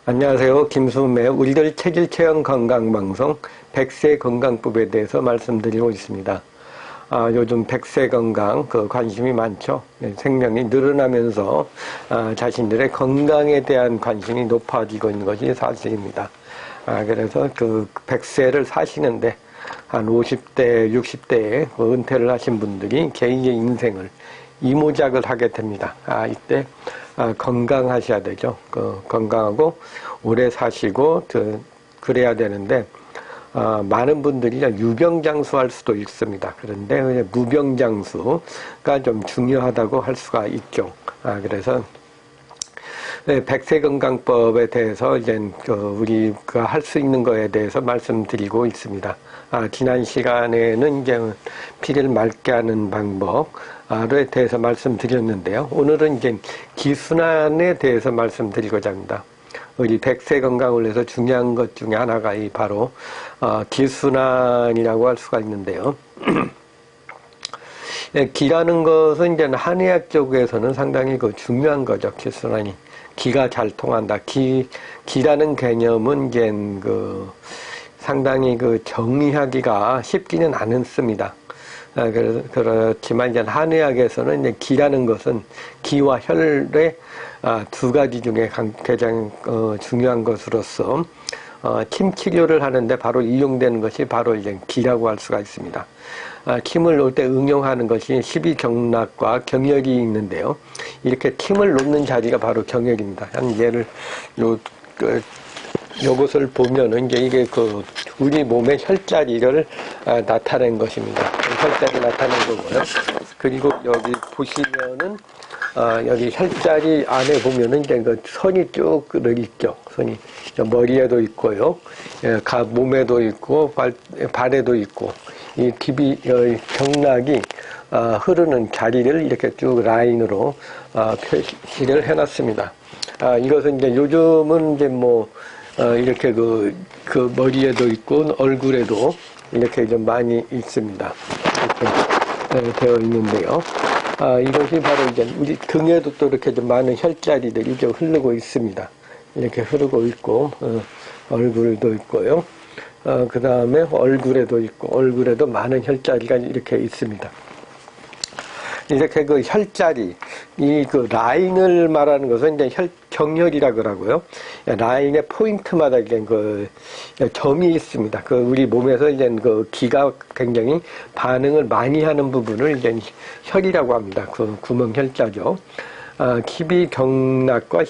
안녕하세요. 김수음의 우리들 체질 체형 건강방송 100세 건강법에 대해서 말씀드리고 있습니다. 요즘 100세 건강 관심이 많죠. 생명이 늘어나면서 자신들의 건강에 대한 관심이 높아지고 있는 것이 사실입니다. 그래서 100세를 사시는데 한 50대, 60대에 은퇴를 하신 분들이 개인의 인생을 이모작을 하게 됩니다. 이때 건강하셔야 되죠. 건강하고 오래 사시고 그래야 되는데 많은 분들이 유병장수할 수도 있습니다. 그런데 무병장수가 좀 중요하다고 할 수가 있죠. 그래서 100세 건강법에 대해서 이제 우리가 할 수 있는 거에 대해서 말씀드리고 있습니다. 지난 시간에는 이제 피를 맑게 하는 방법에 대해서 말씀드렸는데요. 오늘은 이제 기순환에 대해서 말씀드리고자 합니다. 우리 100세 건강을 위해서 중요한 것 중에 하나가 바로 기순환이라고 할 수가 있는데요. 기라는 것은 이제 한의학 쪽에서는 상당히 중요한 거죠. 기순환이. 기가 잘 통한다. 기라는 개념은 이제 상당히 정의하기가 쉽지는 않습니다. 그렇지만 이제 한의학에서는 이제 기라는 것은 기와 혈의 두 가지 중에 가장 중요한 것으로서 침 치료를 하는데 바로 이용되는 것이 바로 이제 기라고 할 수가 있습니다. 침을 놓을 때 응용하는 것이 십이경락과 경혈이 있는데요. 이렇게 침을 놓는 자리가 바로 경혈입니다. 한 예를 요것을 보면은 이제 이게 우리 몸의 혈자리를 나타낸 것입니다. 혈자리 나타낸 거고요. 그리고 여기 보시면은 여기 혈자리 안에 보면은 이제 선이 쭉 있죠. 선이 머리에도 있고요, 몸에도 있고 발에도 있고, 이 경락이 흐르는 자리를 이렇게 쭉 라인으로 표시를 해놨습니다. 이것은 이제 요즘은 이제 이렇게 머리에도 있고 얼굴에도 이렇게 좀 많이 있습니다. 이렇게 되어 있는데요. 이것이 바로 이제 우리 등에도 또 이렇게 좀 많은 혈자리들이 좀 흐르고 있습니다. 이렇게 흐르고 있고, 얼굴도 있고요. 그 다음에 얼굴에도 있고, 얼굴에도 많은 혈자리가 이렇게 있습니다. 이렇게 혈자리, 라인을 말하는 것은 이제 경혈이라 그러고요. 라인의 포인트마다 이제 점이 있습니다. 우리 몸에서 이제 기가 굉장히 반응을 많이 하는 부분을 이제 혈이라고 합니다. 구멍혈자죠. 십이경락과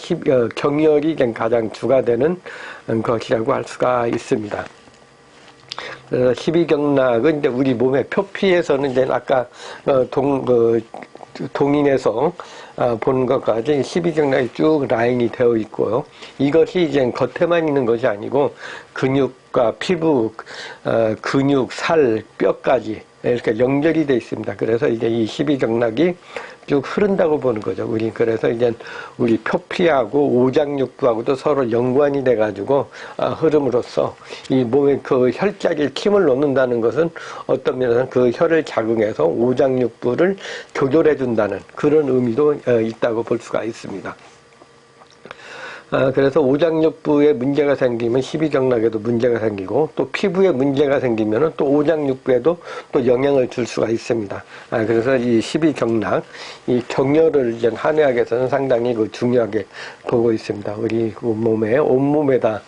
경혈이 가장 주가 되는 것이라고 할 수가 있습니다. 그래서 십이경락은 이제 우리 몸의 표피에서는 이제 아까 동인에서 보는 것까지 십이경락이 쭉 라인이 되어 있고요. 이것이 이제 겉에만 있는 것이 아니고 근육과 피부, 근육, 살, 뼈까지 이렇게 연결이 되어 있습니다. 그래서 이제 이 십이경락이 쭉 흐른다고 보는 거죠. 그래서 이제 우리 표피하고 오장육부하고도 서로 연관이 돼가지고 흐름으로써 이 몸에 혈자리를 침을 놓는다는 것은 어떤 면에서는 혈을 자극해서 오장육부를 조절해준다는 그런 의미도 있다고 볼 수가 있습니다. 그래서 오장육부에 문제가 생기면 십이경락에도 문제가 생기고 또 피부에 문제가 생기면 또 오장육부에도 또 영향을 줄 수가 있습니다. 그래서 이 십이경락, 이 경혈을 이제 한의학에서는 상당히 중요하게 보고 있습니다. 우리 몸에, 온몸에다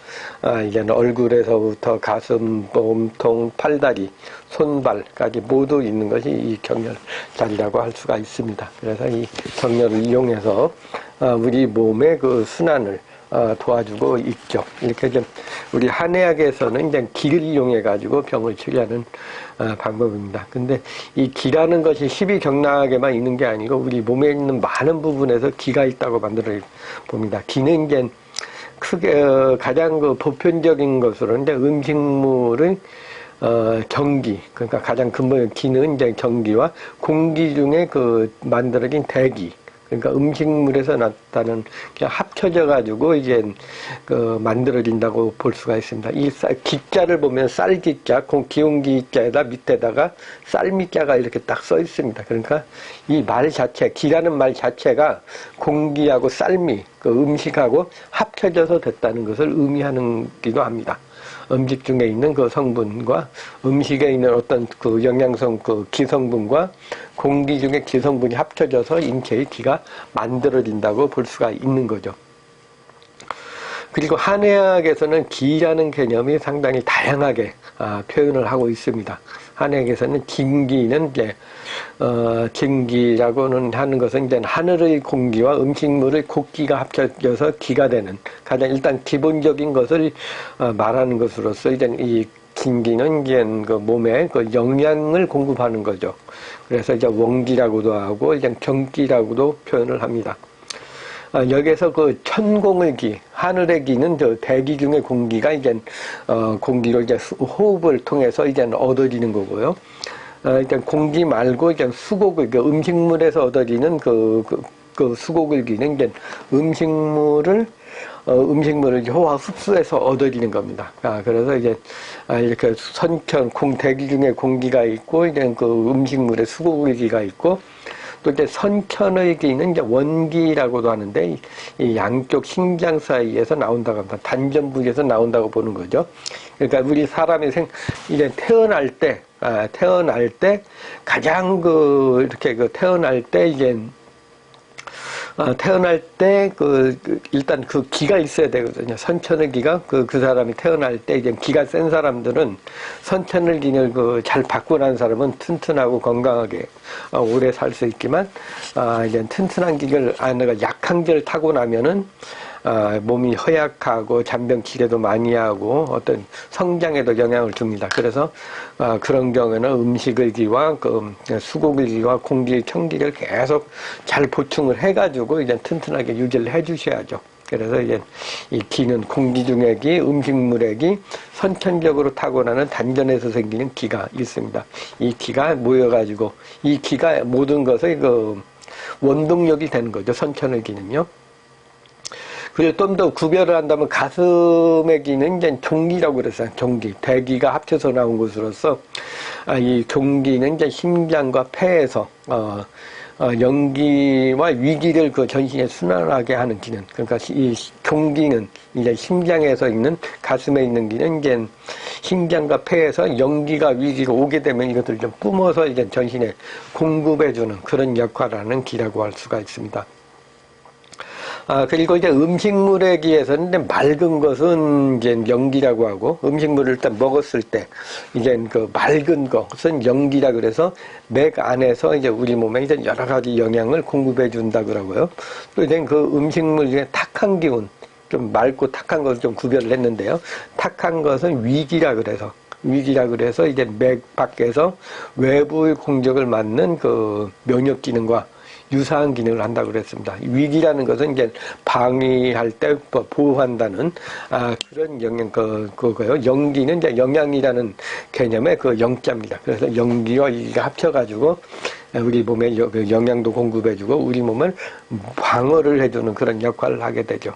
이제 얼굴에서부터 가슴, 몸통, 팔다리, 손발까지 모두 있는 것이 이 경혈자리라고 할 수가 있습니다. 그래서 이 경혈을 이용해서 우리 몸의 순환을 도와주고 있죠. 이렇게 좀 우리 한의학에서는 이제 기를 이용해 가지고 병을 치료하는 방법입니다. 근데 이 기라는 것이 십이경락에만 있는 게 아니고 우리 몸에 있는 많은 부분에서 기가 있다고 만들어 봅니다. 기는 이제 크게 가장 보편적인 것으로 이제 음식물의 경기, 그러니까 가장 근본 기는 이제 경기와 공기 중에 만들어진 대기, 그러니까 음식물에서 나타나는 그냥 합쳐져 가지고 이제 만들어진다고 볼 수가 있습니다. 이 기자를 보면 쌀기자, 기운기자에다 밑에다가 쌀미자가 이렇게 딱 써 있습니다. 그러니까 이 말 자체, 기라는 말 자체가 공기하고 쌀미, 그 음식하고 합쳐져서 됐다는 것을 의미하기도 합니다. 음식 중에 있는 그 성분과 음식에 있는 어떤 그 영양성, 그 기성분과 공기 중에 기성분이 합쳐져서 인체의 기가 만들어진다고 볼 수가 있는 거죠. 그리고 한의학에서는 기라는 개념이 상당히 다양하게 표현을 하고 있습니다. 한의학에서는 진기는 이제 진기라고는 하는 것은 이제 하늘의 공기와 음식물의 곡기가 합쳐져서 기가 되는 가장 일단 기본적인 것을 말하는 것으로서 이제 이 진기는 이제 그 몸에 그 영양을 공급하는 거죠. 그래서 이제 원기라고도 하고 이제 경기라고도 표현을 합니다. 여기에서 그 천공의 기, 하늘의 기는 저 대기 중의 공기가 이제 공기로 이제 호흡을 통해서 이제 얻어지는 거고요. 일단 공기 말고 이제 수곡의 그 음식물에서 얻어지는 그 수곡의 기는 이제 음식물을 호화 흡수해서 얻어지는 겁니다. 그래서 이제 이렇게 선천 대기 중에 공기가 있고 이제 그 음식물의 수곡의 기가 있고. 또 이제 선천의 기는 이제 원기라고도 하는데 이 양쪽 심장 사이에서 나온다고 합니다. 단전 부위에서 나온다고 보는 거죠. 그러니까 우리 사람이 이제 태어날 때 가장 이렇게 태어날 때 이제 태어날 때 일단 그 기가 있어야 되거든요. 선천의 기가 그 사람이 태어날 때 이제 기가 센 사람들은 선천의 기를 잘 받고 난 사람은 튼튼하고 건강하게 오래 살 수 있지만 이제 튼튼한 기를 안에가 약한 기를 타고 나면은 몸이 허약하고 잔병 치레도 많이 하고 어떤 성장에도 영향을 줍니다. 그래서 그런 경우에는 음식의 기와 수곡의 기와 공기, 청기를 계속 잘 보충을 해가지고 이제 튼튼하게 유지를 해주셔야죠. 그래서 이제 이 기는 공기 중의 기, 음식물의 기, 선천적으로 타고나는 단전에서 생기는 기가 있습니다. 이 기가 모여가지고 이 기가 모든 것의 원동력이 되는 거죠. 선천의 기는요. 그리고 좀 더 구별을 한다면 가슴의 기는 이제 종기라고 그랬어요. 종기. 대기가 합쳐서 나온 것으로서, 이 종기는 이제 심장과 폐에서, 연기와 위기를 전신에 순환하게 하는 기능. 그러니까 이 종기는 이제 심장에서 있는, 가슴에 있는 기는 이제 심장과 폐에서 연기가 위기가 오게 되면 이것들을 좀 뿜어서 이제 전신에 공급해주는 그런 역할을 하는 기라고 할 수가 있습니다. 그리고 이제 음식물에 기에서는 이제 맑은 것은 이제 연기라고 하고, 음식물을 일단 먹었을 때, 이제 맑은 것은 연기라 그래서 맥 안에서 이제 우리 몸에 이제 여러 가지 영양을 공급해 준다 그러고요. 또 이제 그 음식물 중에 탁한 기운, 좀 맑고 탁한 것을 좀 구별을 했는데요. 탁한 것은 위기라 그래서 이제 맥 밖에서 외부의 공격을 막는 면역 기능과 유사한 기능을 한다고 그랬습니다. 위기라는 것은 이제 방위할 때 보호한다는 그런 영양 그거요. 영기는 이제 영양이라는 개념의 영자입니다. 그래서 영기와 위기가 합쳐가지고 우리 몸에 영양도 공급해주고 우리 몸을 방어를 해주는 그런 역할을 하게 되죠.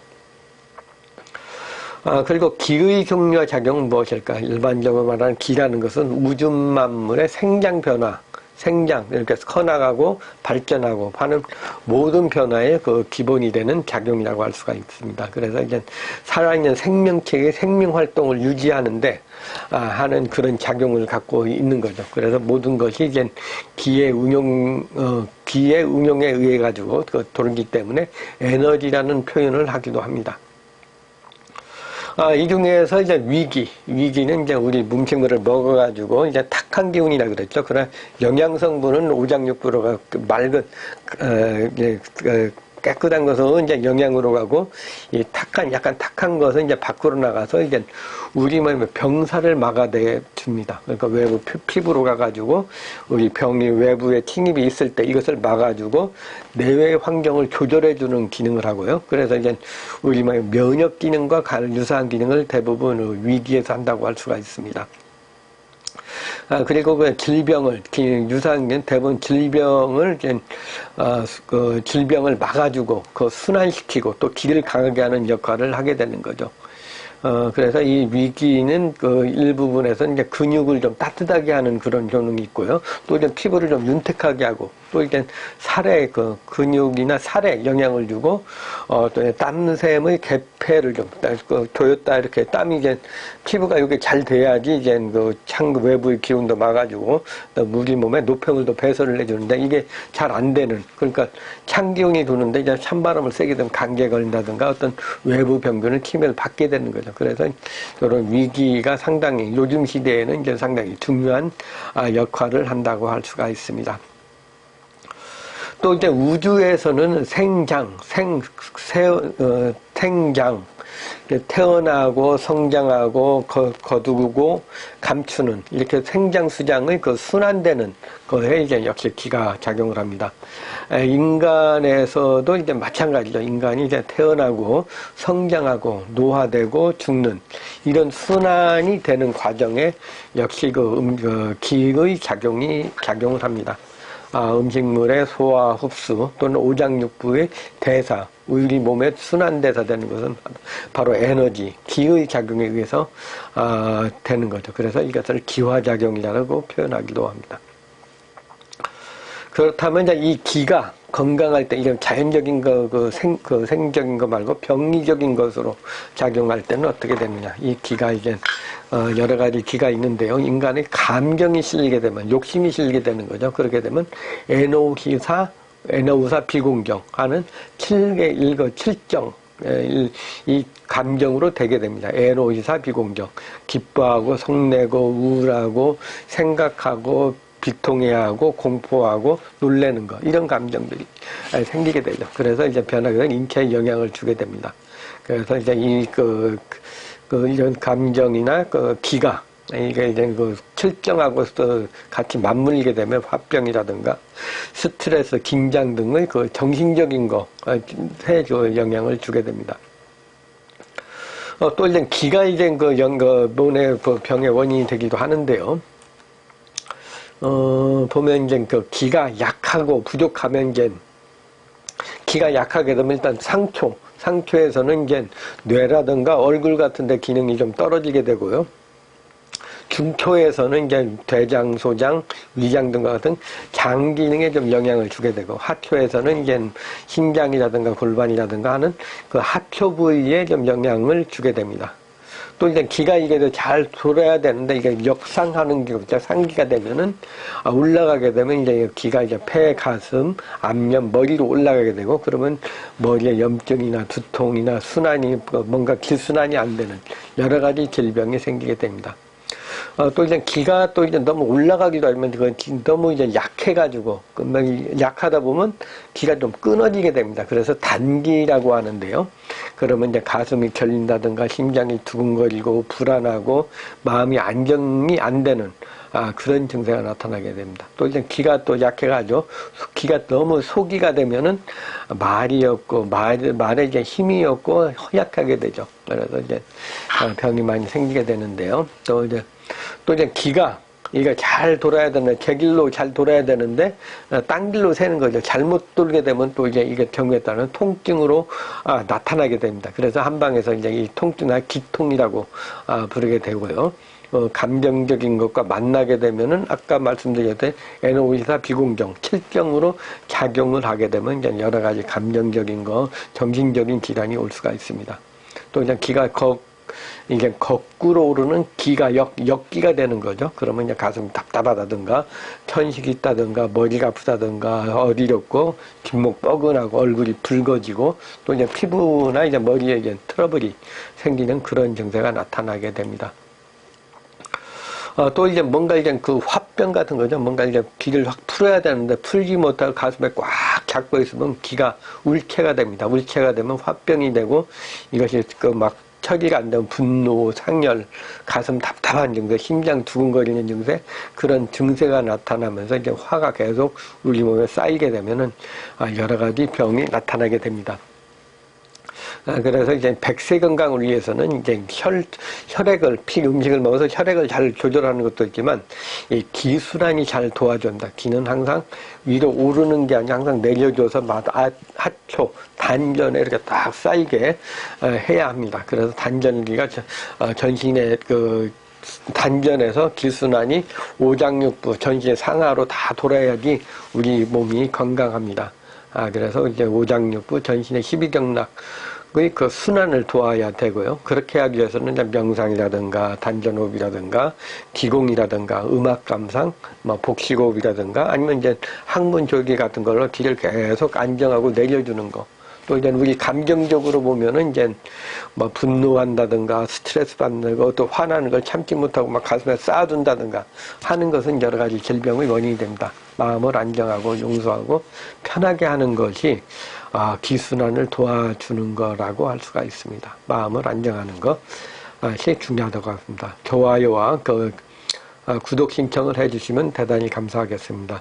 그리고 기의 종류와 작용은 무엇일까? 일반적으로 말하는 기라는 것은 우주 만물의 생장 변화, 이렇게 커나가고 발전하고 하는 모든 변화의 기본이 되는 작용이라고 할 수가 있습니다. 그래서 이제 살아있는 생명체의 생명 활동을 유지하는데 하는 그런 작용을 갖고 있는 거죠. 그래서 모든 것이 이제 기의 운용에 의해 가지고 돌기 때문에 에너지라는 표현을 하기도 합니다. 이 중에서 이제 위기는 이제 우리 음식물을 먹어가지고 이제 탁한 기운이라 그랬죠. 그러나 영양성분은 오장육부로가 맑은, 깨끗한 것은 이제 영양으로 가고, 이 약간 탁한 것은 이제 밖으로 나가서 이제 우리 몸의 병사를 막아내 줍니다. 그러니까 외부 피부로 가가지고 우리 병이 외부에 침입이 있을 때 이것을 막아주고 내외 환경을 조절해주는 기능을 하고요. 그래서 이제 우리 몸의 면역 기능과 유사한 기능을 대부분 위기에서 한다고 할 수가 있습니다. 그리고 그 질병을, 유사한 대부분 질병을, 그 질병을 막아주고, 그 순환시키고, 또 기를 강하게 하는 역할을 하게 되는 거죠. 그래서 이 위기는 그 일부분에서 이제 근육을 좀 따뜻하게 하는 그런 효능이 있고요. 또 이제 피부를 좀 윤택하게 하고, 또 이제 살에 그 근육이나 살에 영향을 주고, 또 땀샘의 개폐를 좀, 조였다 이렇게 땀이 이제 피부가 이게 잘 돼야지 이제 그 창 외부의 기운도 막아주고, 또 우리 몸에 노폐물도 배설을 해주는데 이게 잘 안 되는, 그러니까 찬 기운이 도는데 이제 찬바람을 세게 되면 감기에 걸린다든가 어떤 외부 병균을 침해를 받게 되는 거죠. 그래서 이런 위기가 상당히 요즘 시대에는 이제 상당히 중요한 역할을 한다고 할 수가 있습니다. 또 이제 우주에서는 생장, 태어나고 성장하고 거두고 감추는 이렇게 생장수장의 그 순환되는 거에 이제 역시 기가 작용을 합니다. 인간에서도 이제 마찬가지죠. 인간이 이제 태어나고 성장하고 노화되고 죽는 이런 순환이 되는 과정에 역시 그 기의 작용을 합니다. 음식물의 소화, 흡수 또는 오장육부의 대사, 우리 몸의 순환대사 되는 것은 바로 에너지, 기의 작용에 의해서 되는 거죠. 그래서 이것을 기화작용이라고 표현하기도 합니다. 그렇다면 이제 이 기가 건강할 때 이런 자연적인 생적인 거 말고 병리적인 것으로 작용할 때는 어떻게 되느냐. 이 기가 이제 여러 가지 기가 있는데요. 인간의 감정이 실리게 되면 욕심이 실리게 되는 거죠. 그렇게 되면 애노우사 비공정 하는 7정 이 감정으로 되게 됩니다. 애노이사 비공정, 기뻐하고 성내고 우울하고 생각하고 비통해하고 공포하고 놀라는 거 이런 감정들이 생기게 되죠. 그래서 이제 변하게 되면 인체에 영향을 주게 됩니다. 그래서 이제 이런 감정이나 기가 이게 이제 칠정하고 같이 맞물리게 되면 화병이라든가 스트레스, 긴장 등의 정신적인 것에 영향을 주게 됩니다. 또 이제 기가 이제 몸의 병의 원인이 되기도 하는데요. 보면 이제 기가 약하고 부족하면 이제 기가 약하게 되면 일단 상초에서는 이제 뇌라든가 얼굴 같은 데 기능이 좀 떨어지게 되고요. 중초에서는 이제 대장, 소장, 위장 등과 같은 장 기능에 좀 영향을 주게 되고, 하초에서는 이제 심장이라든가 골반이라든가 하는 그 하초 부위에 좀 영향을 주게 됩니다. 또 이제 기가 이게 잘 돌아야 되는데 이게 역상하는 게 상기가 되면은 올라가게 되면 이제 기가 이제 폐, 가슴, 앞면, 머리로 올라가게 되고, 그러면 머리에 염증이나 두통이나 순환이 뭔가 기순환이 안 되는 여러 가지 질병이 생기게 됩니다. 또 이제 기가 또 이제 너무 올라가기도 하면 너무 이제 약해가지고 약하다 보면 기가 좀 끊어지게 됩니다. 그래서 단기라고 하는데요. 그러면 이제 가슴이 결린다든가 심장이 두근거리고 불안하고 마음이 안정이 안 되는 그런 증세가 나타나게 됩니다. 또 이제 기가 또 약해가지고 기가 너무 소기가 되면은 말이 없고 말에 이제 힘이 없고 허약하게 되죠. 그래서 이제 병이 많이 생기게 되는데요. 또 이제 기가 이게 잘 돌아야 되는데 제 길로 잘 돌아야 되는데 딴 길로 새는 거죠. 잘못 돌게 되면 또 이제 이게 경우에 따른 통증으로 나타나게 됩니다. 그래서 한방에서 이제 이 통증을 기통이라고 부르게 되고요. 감정적인 것과 만나게 되면은 아까 말씀드렸던 애노이사 비공정 7정으로 작용을 하게 되면 이제 여러 가지 감정적인 거, 정신적인 질환이 올 수가 있습니다. 또 이제 기가 이게 거꾸로 오르는 기가 역기가 되는 거죠. 그러면 이제 가슴이 답답하다든가 천식이 있다든가 머리가 아프다든가 어지럽고 뒷목 뻐근하고 얼굴이 붉어지고 또 이제 피부나 이제 머리에 이제 트러블이 생기는 그런 증세가 나타나게 됩니다. 또 이제 뭔가 이제 화병 같은 거죠. 뭔가 이제 기를 확 풀어야 되는데 풀지 못하고 가슴에 꽉 잡고 있으면 기가 울체가 됩니다. 울체가 되면 화병이 되고 이것이 처리가 안 되면 분노, 상열, 가슴 답답한 증세, 심장 두근거리는 증세, 그런 증세가 나타나면서 이제 화가 계속 우리 몸에 쌓이게 되면은 여러 가지 병이 나타나게 됩니다. 그래서 이제 백세 건강을 위해서는 이제 혈액을, 음식을 먹어서 혈액을 잘 조절하는 것도 있지만, 이 기순환이 잘 도와준다. 기는 항상 위로 오르는 게 아니라 항상 내려줘서 하초, 단전에 이렇게 딱 쌓이게 해야 합니다. 그래서 단전기가 전신의 단전에서 기순환이 오장육부, 전신의 상하로 다 돌아야지 우리 몸이 건강합니다. 그래서 이제 오장육부, 전신의 12경락, 그 순환을 도와야 되고요. 그렇게 하기 위해서는 이제 명상이라든가 단전호흡이라든가 기공이라든가 음악 감상, 복식호흡이라든가 아니면 이제 항문 조기 같은 걸로 기를 계속 안정하고 내려주는 거. 또 이제 우리 감정적으로 보면은 이제 분노한다든가 스트레스 받는 거, 또 화나는 걸 참지 못하고 막 가슴에 쌓아둔다든가 하는 것은 여러 가지 질병의 원인이 됩니다. 마음을 안정하고 용서하고 편하게 하는 것이 기순환을 도와주는 거라고 할 수가 있습니다. 마음을 안정하는 것이 중요하다고 합니다. 좋아요와 구독 신청을 해주시면 대단히 감사하겠습니다.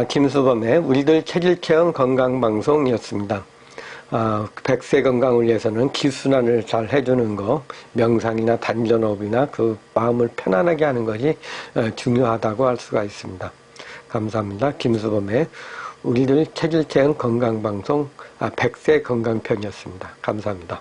김수범의 우리들 체질체험 건강방송이었습니다. 백세 건강을 위해서는 기순환을 잘 해주는 거, 명상이나 단전호흡이나 그 마음을 편안하게 하는 것이 중요하다고 할 수가 있습니다. 감사합니다. 김수범의 우리들 체질체험 건강방송 백세 건강편이었습니다. 감사합니다.